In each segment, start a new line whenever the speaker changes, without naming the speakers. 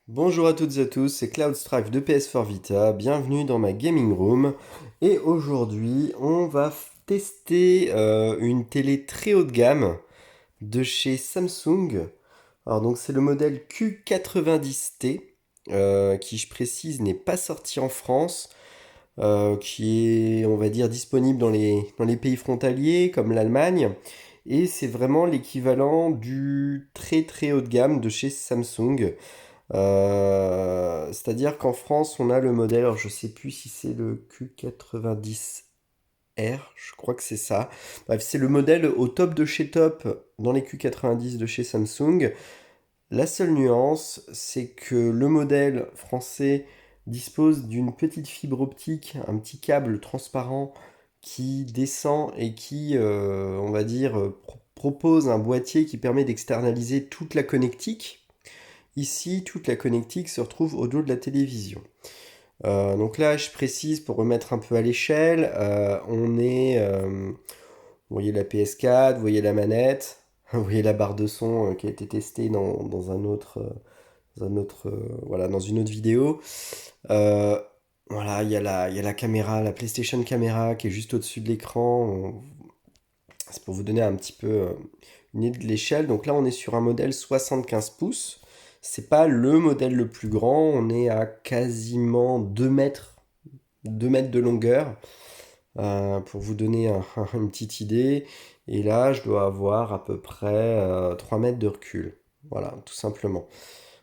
Bonjour à toutes et à tous, c'est Cloudstrife de PS4 Vita, bienvenue dans ma gaming room. Et aujourd'hui, on va tester une télé très haut de gamme de chez Samsung. Alors donc c'est le modèle Q90T, qui je précise n'est pas sorti en France, qui est on va dire disponible dans les pays frontaliers comme l'Allemagne. Et c'est vraiment l'équivalent du très très haut de gamme de chez Samsung. C'est-à-dire qu'en France, on a le modèle, alors je sais plus si c'est le Q90R, je crois que c'est ça. Bref, c'est le modèle au top de chez top dans les Q90 de chez Samsung. La seule nuance, c'est que le modèle français dispose d'une petite fibre optique, un petit câble transparent qui descend et qui, on va dire, propose un boîtier qui permet d'externaliser toute la connectique. Ici, toute la connectique se retrouve au dos de la télévision. Donc là, je précise pour remettre un peu à l'échelle, vous voyez la PS4, vous voyez la manette, vous voyez la barre de son qui a été testée voilà, dans une autre vidéo. Euh, voilà, il y a la caméra, la PlayStation caméra qui est juste au-dessus de l'écran. C'est pour vous donner un petit peu une idée de l'échelle. Donc là, on est sur un modèle 75 pouces. C'est pas le modèle le plus grand. On est à quasiment 2 mètres de longueur. Pour vous donner une petite idée. Et là, je dois avoir à peu près 3 mètres de recul. Voilà, tout simplement.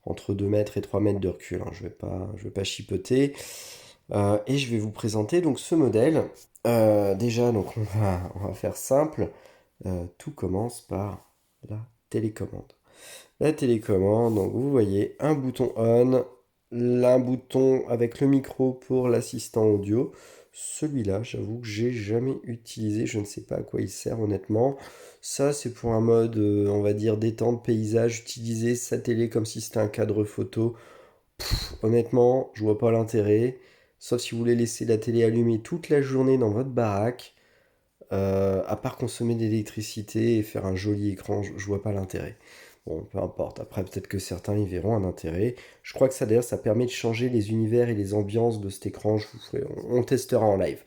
Entre 2 mètres et 3 mètres de recul, hein. Je vais pas chipoter. Et je vais vous présenter donc ce modèle. Déjà, donc on va faire simple. Tout commence par la télécommande. La télécommande, donc vous voyez un bouton on, un bouton avec le micro pour l'assistant audio. Celui-là, j'avoue que j'ai jamais utilisé, je ne sais pas à quoi il sert honnêtement. Ça, c'est pour un mode, on va dire, détente, paysage, utiliser sa télé comme si c'était un cadre photo. Honnêtement, je vois pas l'intérêt. Sauf si vous voulez laisser la télé allumée toute la journée dans votre baraque. À part consommer de l'électricité et faire un joli écran, je vois pas l'intérêt. Bon, peu importe. Après, peut-être que certains y verront un intérêt. Je crois que ça, d'ailleurs, ça permet de changer les univers et les ambiances de cet écran. On le testera en live.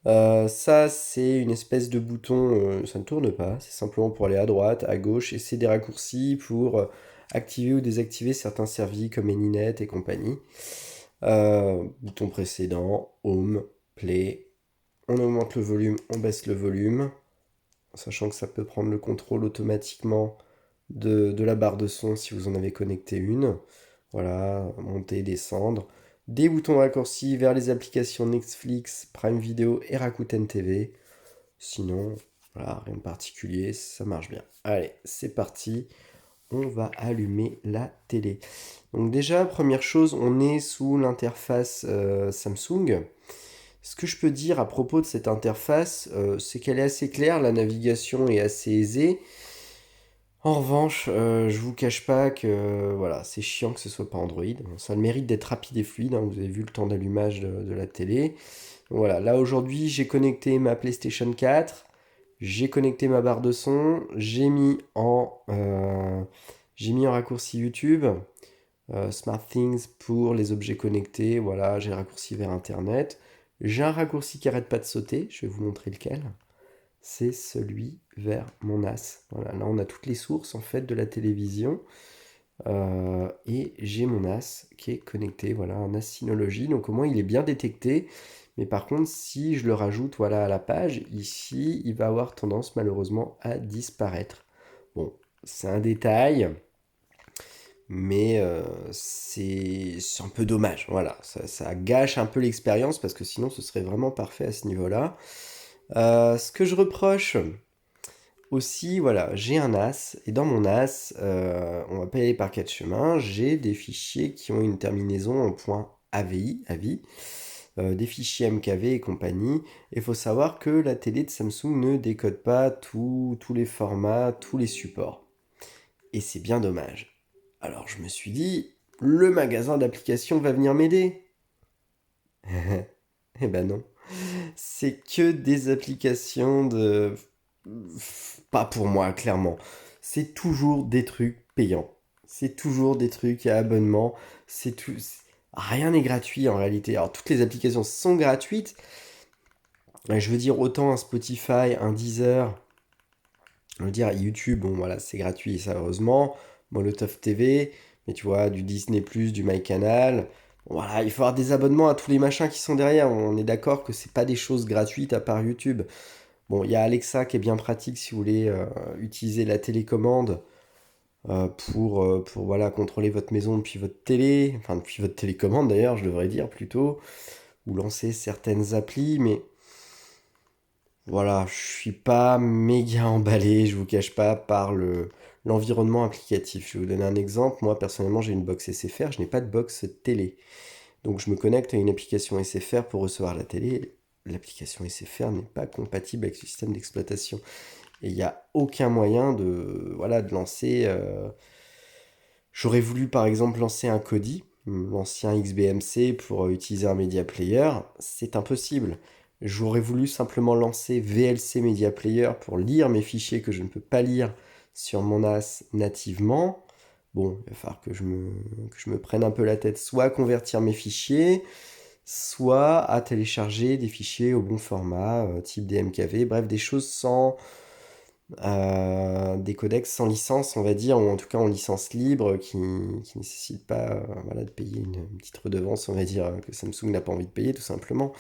Ça, c'est une espèce de bouton. Ça ne tourne pas. C'est simplement pour aller à droite, à gauche. Et c'est des raccourcis pour activer ou désactiver certains services comme Anynet et compagnie. Bouton précédent, Home, Play, on augmente le volume, on baisse le volume, sachant que ça peut prendre le contrôle automatiquement de la barre de son si vous en avez connecté une. Voilà, monter, descendre. Des boutons raccourcis vers les applications Netflix, Prime Video et Rakuten TV. Sinon, voilà, rien de particulier, ça marche bien. Allez, c'est parti. On va allumer la télé. Donc déjà, première chose, on est sous l'interface Samsung. Ce que je peux dire à propos de cette interface, c'est qu'elle est assez claire, la navigation est assez aisée. En revanche, je vous cache pas que voilà, c'est chiant que ce soit pas Android. Bon, ça a le mérite d'être rapide et fluide, hein, vous avez vu le temps d'allumage de la télé. Voilà, là aujourd'hui j'ai connecté ma PlayStation 4, j'ai connecté ma barre de son, j'ai mis en raccourci YouTube, SmartThings pour les objets connectés, voilà, j'ai raccourci vers Internet. J'ai un raccourci qui arrête pas de sauter, je vais vous montrer lequel. C'est celui vers mon NAS. Voilà, là on a toutes les sources en fait de la télévision. Et j'ai mon NAS qui est connecté, voilà, un NAS Synology. Donc au moins il est bien détecté. Mais par contre, si je le rajoute voilà, à la page, ici, il va avoir tendance malheureusement à disparaître. Bon, c'est un détail, mais c'est un peu dommage. Voilà, ça gâche un peu l'expérience parce que sinon ce serait vraiment parfait à ce niveau-là. Ce que je reproche aussi, voilà, j'ai un NAS et dans mon NAS, on va pas y aller par quatre chemins. J'ai des fichiers qui ont une terminaison en point AVI, des fichiers MKV et compagnie. Il faut savoir que la télé de Samsung ne décode pas tous les formats, tous les supports. Et c'est bien dommage. Alors je me suis dit, le magasin d'applications va venir m'aider. Eh ben non. C'est que des applications de... Pas pour moi, clairement. C'est toujours des trucs payants. C'est toujours des trucs à abonnement. C'est tout. Rien n'est gratuit en réalité. Alors toutes les applications sont gratuites. Je veux dire, autant un Spotify, un Deezer, je veux dire, YouTube, bon voilà, c'est gratuit, ça heureusement. Molotov TV, mais tu vois, du Disney+, du MyCanal. Bon, voilà, il faut avoir des abonnements à tous les machins qui sont derrière. On est d'accord que c'est pas des choses gratuites à part YouTube. Bon, il y a Alexa qui est bien pratique si vous voulez utiliser la télécommande pour voilà, contrôler votre maison depuis votre télé, enfin depuis votre télécommande d'ailleurs, je devrais dire plutôt, ou lancer certaines applis, mais voilà, je suis pas méga emballé, je vous cache pas, par l'environnement applicatif. Je vais vous donner un exemple. Moi, personnellement, j'ai une box SFR, je n'ai pas de box télé. Donc, je me connecte à une application SFR pour recevoir la télé. L'application SFR n'est pas compatible avec le système d'exploitation. Et il n'y a aucun moyen de, voilà, de lancer. J'aurais voulu, par exemple, lancer un Kodi, l'ancien XBMC, pour utiliser un Media Player. C'est impossible. J'aurais voulu simplement lancer VLC Media Player pour lire mes fichiers que je ne peux pas lire sur mon NAS nativement. Bon, il va falloir que je me prenne un peu la tête, soit à convertir mes fichiers, soit à télécharger des fichiers au bon format, type DMKV, bref, des choses sans des codecs sans licence, on va dire, ou en tout cas en licence libre, qui nécessitent pas voilà, de payer une petite redevance, on va dire, que Samsung n'a pas envie de payer, tout simplement.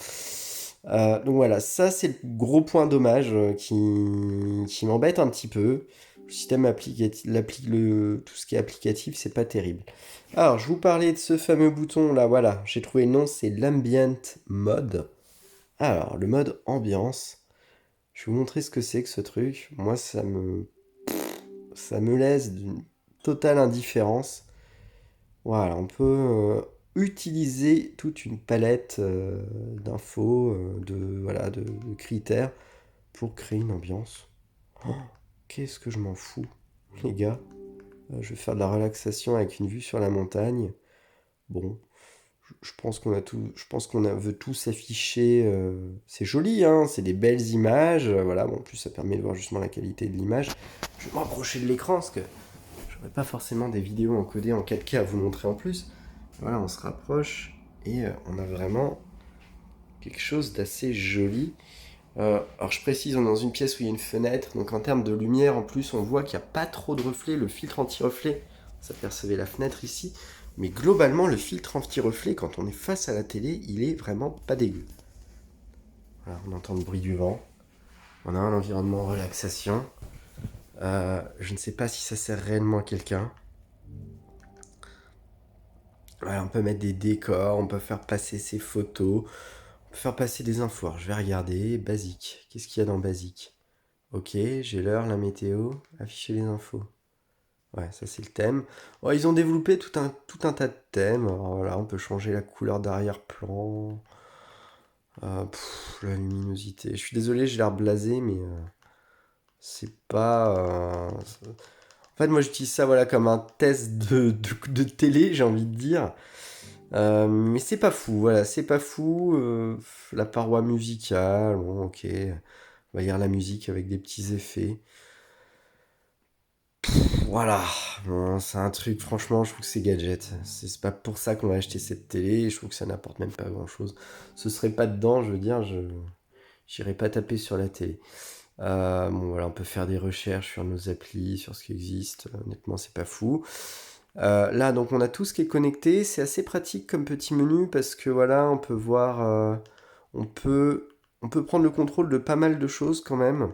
Donc voilà, ça c'est le gros point dommage qui m'embête un petit peu. Le système applicatif, tout ce qui est applicatif, c'est pas terrible. Alors, je vous parlais de ce fameux bouton là, voilà, j'ai trouvé le nom, c'est l'Ambient Mode. Alors, le mode ambiance, je vais vous montrer ce que c'est que ce truc. Moi, ça me laisse d'une totale indifférence. Voilà, on peut utiliser toute une palette d'infos, voilà, de critères pour créer une ambiance. Oh, qu'est-ce que je m'en fous, les gars. Je vais faire de la relaxation avec une vue sur la montagne. Bon, je pense qu'on a tout, je pense veut tout s'afficher. C'est joli, hein, c'est des belles images. Voilà, bon, en plus ça permet de voir justement la qualité de l'image. Je vais m'approcher de l'écran parce que j'aurais pas forcément des vidéos encodées en 4K à vous montrer en plus. Voilà, on se rapproche et on a vraiment quelque chose d'assez joli. Alors je précise, on est dans une pièce où il y a une fenêtre, donc en termes de lumière en plus, on voit qu'il n'y a pas trop de reflets, le filtre anti-reflet, ça percevait la fenêtre ici, mais globalement le filtre anti-reflet, quand on est face à la télé, il est vraiment pas dégueu. Voilà, on entend le bruit du vent, on a un environnement relaxation, je ne sais pas si ça sert réellement à quelqu'un. Voilà, on peut mettre des décors, on peut faire passer ses photos, on peut faire passer des infos. Alors, je vais regarder, basique, qu'est-ce qu'il y a dans basique? Ok, j'ai l'heure, la météo, afficher les infos. Ouais, ça c'est le thème. Oh, ils ont développé tout un tas de thèmes. Alors, voilà, on peut changer la couleur d'arrière-plan. La luminosité. Je suis désolé, j'ai l'air blasé, mais c'est pas. En fait, moi j'utilise ça voilà, comme un test de télé, j'ai envie de dire. Mais c'est pas fou, voilà, c'est pas fou. La paroi musicale, bon, ok. On va lire la musique avec des petits effets. Voilà, bon, c'est un truc, franchement, je trouve que c'est gadget. C'est pas pour ça qu'on va acheter cette télé, et je trouve que ça n'apporte même pas grand-chose. Ce serait pas dedans, je veux dire, j'irai pas taper sur la télé. Bon, voilà, on peut faire des recherches sur nos applis, sur ce qui existe. Honnêtement, c'est pas fou. Là, donc, on a tout ce qui est connecté. C'est assez pratique comme petit menu parce que voilà, on peut voir, on peut, on peut prendre le contrôle de pas mal de choses quand même.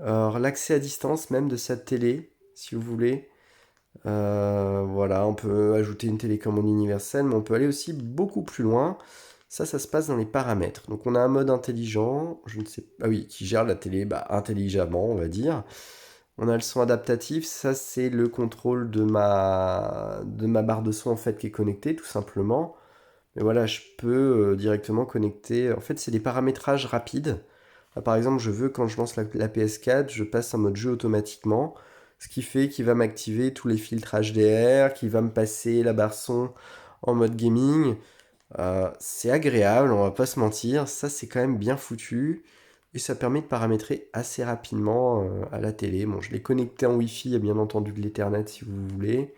Alors, l'accès à distance même de sa télé, si vous voulez. Voilà, on peut ajouter une télécommande universelle, mais on peut aller aussi beaucoup plus loin. Ça se passe dans les paramètres. Donc on a un mode intelligent, je ne sais pas, ah oui, qui gère la télé intelligemment, on va dire. On a le son adaptatif, ça c'est le contrôle de ma barre de son en fait qui est connectée tout simplement. Mais voilà, je peux directement connecter. En fait, c'est des paramétrages rapides. Là, par exemple, je veux quand je lance la PS4, je passe en mode jeu automatiquement. Ce qui fait qu'il va m'activer tous les filtres HDR, qu'il va me passer la barre son en mode gaming. C'est agréable, on va pas se mentir. Ça, c'est quand même bien foutu. Et ça permet de paramétrer assez rapidement à la télé. Bon, je l'ai connecté en Wi-Fi, il y a bien entendu de l'Ethernet si vous voulez.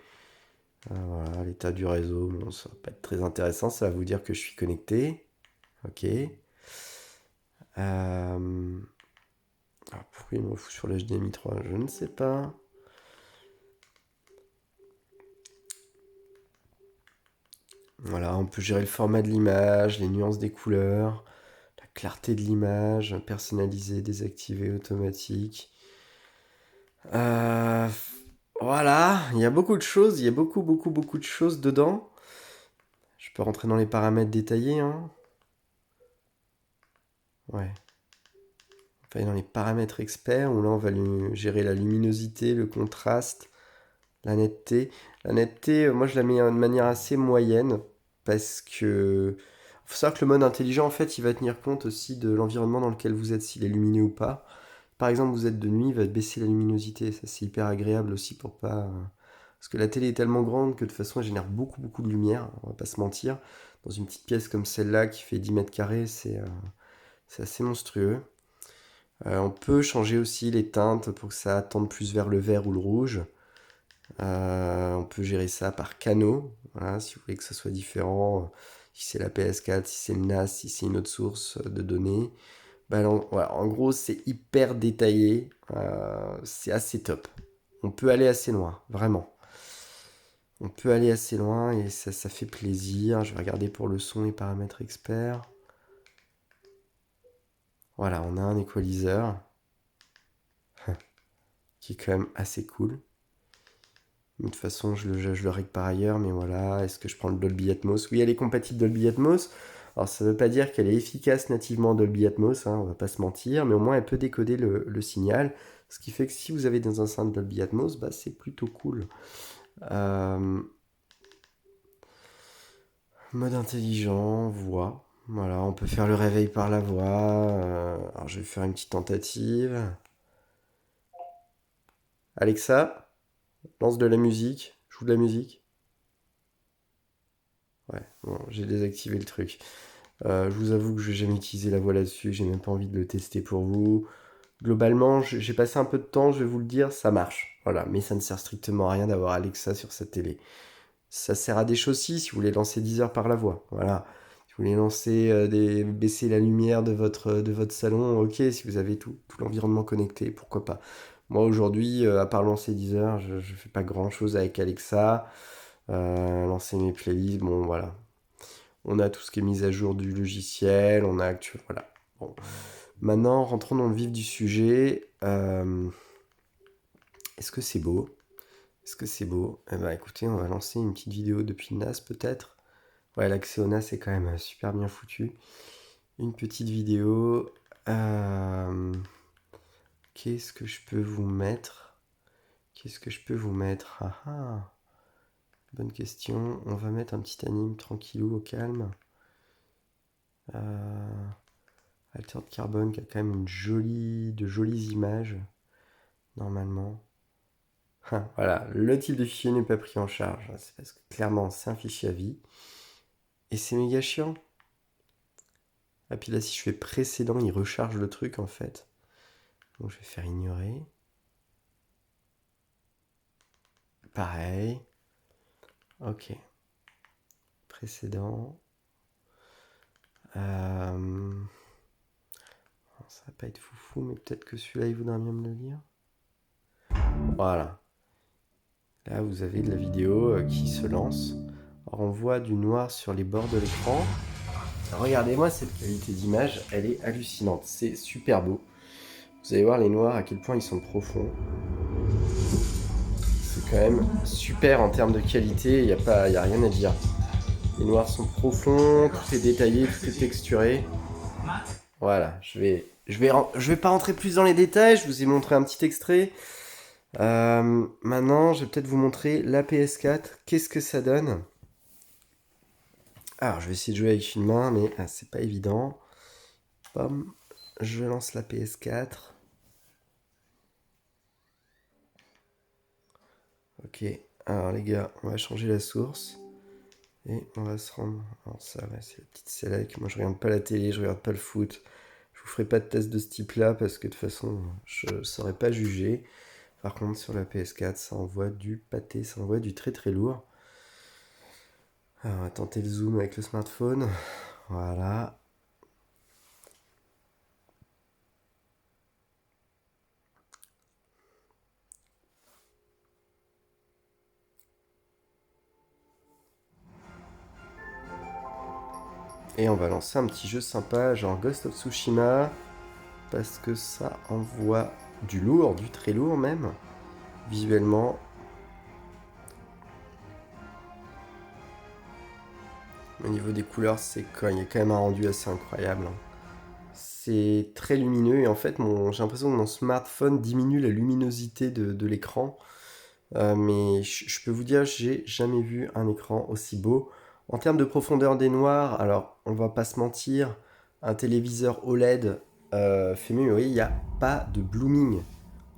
Voilà, l'état du réseau, bon, ça va pas être très intéressant, ça va vous dire que je suis connecté. Ok. Alors, pourquoi il me fout sur l'HDMI 3? Je ne sais pas. Voilà, on peut gérer le format de l'image, les nuances des couleurs, la clarté de l'image, personnaliser, désactiver, automatique. Euh, voilà, il y a beaucoup de choses, il y a beaucoup de choses dedans. Je peux rentrer dans les paramètres détaillés, hein. Ouais. On va aller dans les paramètres experts, où là on va gérer la luminosité, le contraste, la netteté. La netteté, moi je la mets de manière assez moyenne, parce que... faut savoir que le mode intelligent, en fait, il va tenir compte aussi de l'environnement dans lequel vous êtes, s'il est lumineux ou pas. Par exemple, vous êtes de nuit, il va baisser la luminosité. Ça, c'est hyper agréable aussi pour pas... Parce que la télé est tellement grande que de toute façon, elle génère beaucoup de lumière, on va pas se mentir. Dans une petite pièce comme celle-là, qui fait 10 mètres carrés, c'est assez monstrueux. On peut changer aussi les teintes pour que ça tende plus vers le vert ou le rouge. On peut gérer ça par canaux, voilà, si vous voulez que ça soit différent, si c'est la PS4, si c'est le NAS, si c'est une autre source de données. Bah, voilà, en gros, c'est hyper détaillé, c'est assez top. On peut aller assez loin, vraiment. On peut aller assez loin et ça fait plaisir. Je vais regarder pour le son et paramètres experts. Voilà, on a un equalizer qui est quand même assez cool. De toute façon, je le règle par ailleurs, mais voilà. Est-ce que je prends le Dolby Atmos? Oui, elle est compatible Dolby Atmos. Alors, ça ne veut pas dire qu'elle est efficace nativement en Dolby Atmos, hein, on va pas se mentir, mais au moins elle peut décoder le signal. Ce qui fait que si vous avez des enceintes Dolby Atmos, bah, c'est plutôt cool. Mode intelligent, voix. Voilà, on peut faire le réveil par la voix. Alors, je vais faire une petite tentative. Alexa, lance de la musique. Joue de la musique. Ouais, bon, j'ai désactivé le truc. Je vous avoue que je vais jamais utiliser la voix là-dessus, j'ai même pas envie de le tester pour vous. Globalement, j'ai passé un peu de temps, je vais vous le dire, ça marche. Voilà, mais ça ne sert strictement à rien d'avoir Alexa sur cette télé. Ça sert à des choses si vous voulez lancer 10 heures par la voix. Voilà. Si vous voulez lancer baisser la lumière de votre salon, ok, si vous avez tout l'environnement connecté, pourquoi pas. Moi aujourd'hui, à part lancer 10 heures, je fais pas grand chose avec Alexa. Lancer mes playlists, bon voilà, on a tout ce qui est mise à jour du logiciel, on a actuel, voilà. Bon. Maintenant, rentrons dans le vif du sujet. Est-ce que c'est beau? Est-ce que c'est beau? Eh ben, écoutez, on va lancer une petite vidéo depuis le NAS peut-être. Ouais, l'accès au NAS est quand même super bien foutu. Une petite vidéo. Qu'est-ce que je peux vous mettre? Qu'est-ce que je peux vous mettre? Ah ah, bonne question. On va mettre un petit anime tranquillou au calme. Alter de Carbone qui a quand même de jolies images, normalement. Voilà, le type de fichier n'est pas pris en charge. C'est parce que clairement, c'est un fichier à vie. Et c'est méga chiant. Et puis là, si je fais précédent, il recharge le truc en fait. Donc je vais faire ignorer. Pareil. Ok. Précédent. Ça va pas être foufou, mais peut-être que celui-là, il voudra bien me le lire. Voilà. Là, vous avez de la vidéo qui se lance. Alors, on voit du noir sur les bords de l'écran. Regardez-moi cette qualité d'image, elle est hallucinante. C'est super beau. Vous allez voir les noirs à quel point ils sont profonds. C'est quand même super en termes de qualité, il n'y a rien à dire. Les noirs sont profonds, tout est détaillé, tout est texturé. Voilà, je vais pas rentrer plus dans les détails, je vous ai montré un petit extrait. Maintenant, je vais peut-être vous montrer la PS4. Qu'est-ce que ça donne? Alors, je vais essayer de jouer avec une main, mais c'est pas évident. Bam, je lance la PS4. Ok, alors les gars, on va changer la source. Et on va se rendre... Alors ça, ouais, c'est la petite select. Moi, je regarde pas la télé, je regarde pas le foot. Je vous ferai pas de test de ce type-là parce que de toute façon, je saurais pas juger. Par contre, sur la PS4, ça envoie du pâté, ça envoie du très très lourd. Alors, on va tenter le zoom avec le smartphone. Voilà. Et on va lancer un petit jeu sympa, genre Ghost of Tsushima, parce que ça envoie du lourd, du très lourd même, visuellement. Au niveau des couleurs, il y a quand même un rendu assez incroyable, hein. C'est très lumineux et en fait, j'ai l'impression que mon smartphone diminue la luminosité de l'écran. Mais je peux vous dire, j'ai jamais vu un écran aussi beau. En termes de profondeur des noirs, alors on va pas se mentir, un téléviseur OLED fait mieux, mais oui, il n'y a pas de blooming.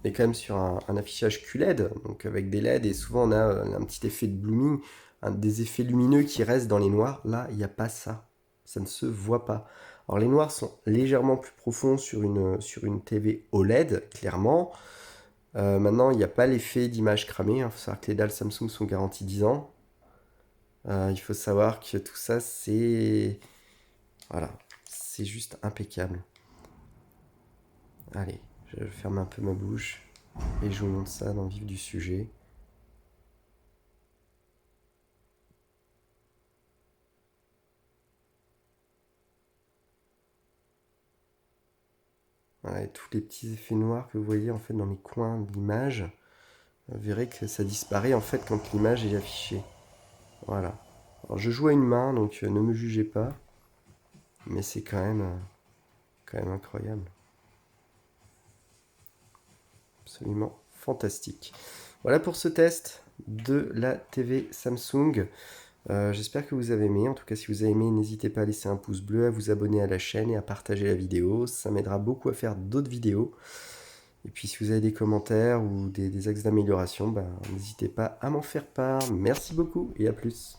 On est quand même sur un affichage QLED, donc avec des LED, et souvent on a un petit effet de blooming, des effets lumineux qui restent dans les noirs. Là, il n'y a pas ça. Ça ne se voit pas. Alors les noirs sont légèrement plus profonds sur une TV OLED, clairement. Maintenant, il n'y a pas l'effet d'image cramée. Il faut savoir que les dalles Samsung sont garanties 10 ans. Il faut savoir que tout ça, c'est... Voilà, c'est juste impeccable. Allez, je ferme un peu ma bouche et je vous montre ça dans le vif du sujet. Voilà, et tous les petits effets noirs que vous voyez en fait dans les coins de l'image, vous verrez que ça disparaît en fait quand l'image est affichée. Voilà. Alors je joue à une main, donc ne me jugez pas, mais c'est quand même incroyable. Absolument fantastique. Voilà pour ce test de la TV Samsung. J'espère que vous avez aimé. En tout cas, si vous avez aimé, n'hésitez pas à laisser un pouce bleu, à vous abonner à la chaîne et à partager la vidéo. Ça m'aidera beaucoup à faire d'autres vidéos. Et puis, si vous avez des commentaires ou des axes d'amélioration, ben, n'hésitez pas à m'en faire part. Merci beaucoup et à plus.